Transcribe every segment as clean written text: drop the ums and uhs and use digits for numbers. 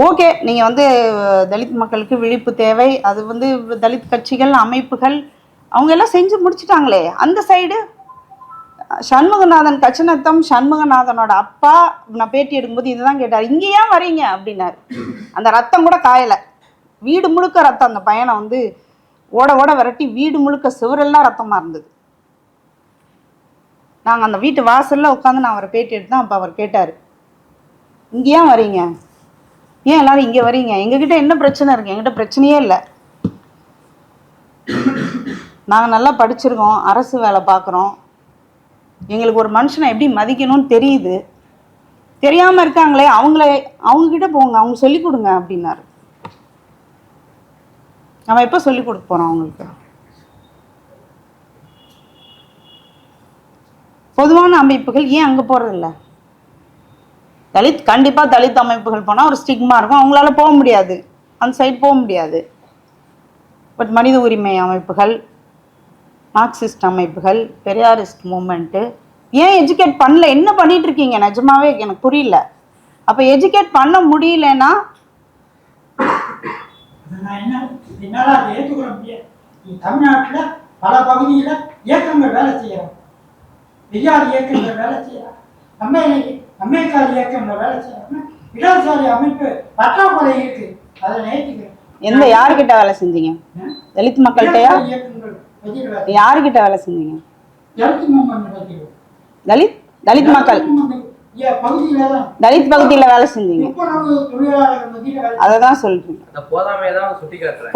Okay, நீங்கள் வந்து தலித் மக்களுக்கு விழிப்பு தேவை, அது வந்து தலித் கட்சிகள் அமைப்புகள் அவங்க எல்லாம் செஞ்சு முடிச்சுட்டாங்களே. அந்த சைடு சண்முகநாதன் கச்சநத்தம் சண்முகநாதனோட அப்பா நான் பேட்டி எடுக்கும்போது இதுதான் கேட்டார், இங்கே ஏன் வரீங்க அப்படின்னாரு. அந்த ரத்தம் கூட காயலை, வீடு முழுக்க ரத்தம். அந்த பையனை வந்து ஓட ஓட விரட்டி வீடு முழுக்க சுவரெல்லாம் ரத்தமாக இருந்தது. நாங்கள் அந்த வீட்டு வாசலில் உட்காந்து நான் அவரை பேட்டி எடுத்தேன். அப்போ அவர் கேட்டார், இங்கே ஏன் வரீங்க, ஏன் எல்லாரும் இங்கே வரீங்க, எங்ககிட்ட என்ன பிரச்சனை இருக்கு? எங்கிட்ட பிரச்சனையே இல்லை, நாங்கள் நல்லா படிச்சிருக்கோம், அரசு வேலை பார்க்குறோம், எங்களுக்கு ஒரு மனுஷனை எப்படி மதிக்கணும்னு தெரியுது, தெரியாமல் இருக்காங்களே அவங்கக்கிட்ட போங்க, அவங்க சொல்லிக் கொடுங்க அப்படின்னாரு. நம்ம எப்போ சொல்லிக் கொடுக்க போகிறோம் அவங்களுக்கு? பொதுவான அமைப்புகள் ஏன் அங்கே போகிறதில்ல? கண்டிப்பாக தலித் அமைப்புகள் போனால் ஒரு ஸ்டிக்மா இருக்கும், அவங்களால போக முடியாது, அந்த சைடு போக முடியாது. பட் மனித உரிமை அமைப்புகள், மார்க்சிஸ்ட் அமைப்புகள், பெரியாரிஸ்ட் மூமெண்ட்டு ஏன் எஜுகேட் பண்ணல? என்ன பண்ணிட்டு இருக்கீங்க? நிஜமாவே எனக்கு புரியல. அப்போ எஜுகேட் பண்ண முடியலன்னா என்னால் அதை ஏற்றுக்கொள்ள முடியாது. தமிழ்நாட்டில் பல பகுதியில் இயக்கங்கள் வேலை செய்யறோம், பெரியார் இயக்கங்கள் வேலை செய்யறோம், அம்பேத்கர் இயக்கங்கள் வேலை செய்யறோம், இடதுசாரி அமைப்பு பற்றாக்குறை இருக்கு, அதை ஏற்றுக்கிறேன். எந்த யாருக்கிட்ட வேலை செஞ்சீங்க? தலித் மக்கள்கிட்டயா? யாருக்கிட்ட வேலை செஞ்சீங்க? தலித் மக்கள் தலித் பகுதியில் வேலை செஞ்சீங்க, அதான் சொல்றீங்க.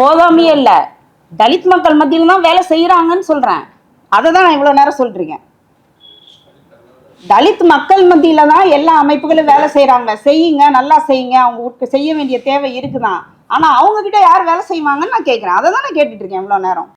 போதாமையே இல்ல, தலித் மக்கள் மத்தியில் தான் வேலை செய்யறாங்கன்னு சொல்றேன். அதை தான் நான் இவ்வளவு நேரம் சொல்றேன். தலித் மக்கள் மத்தியில தான் எல்லா அமைப்புகளும் வேலை செய்யறாங்க. செய்யுங்க, நல்லா செய்யுங்க, அவங்க செய்ய வேண்டிய தேவை இருக்குதான். ஆனா அவங்க கிட்ட யார் வேலை செய்வாங்கன்னு நான் கேட்கிறேன். அதை தான் நான் கேட்டுட்டு இருக்கேன் இவ்வளவு நேரம்.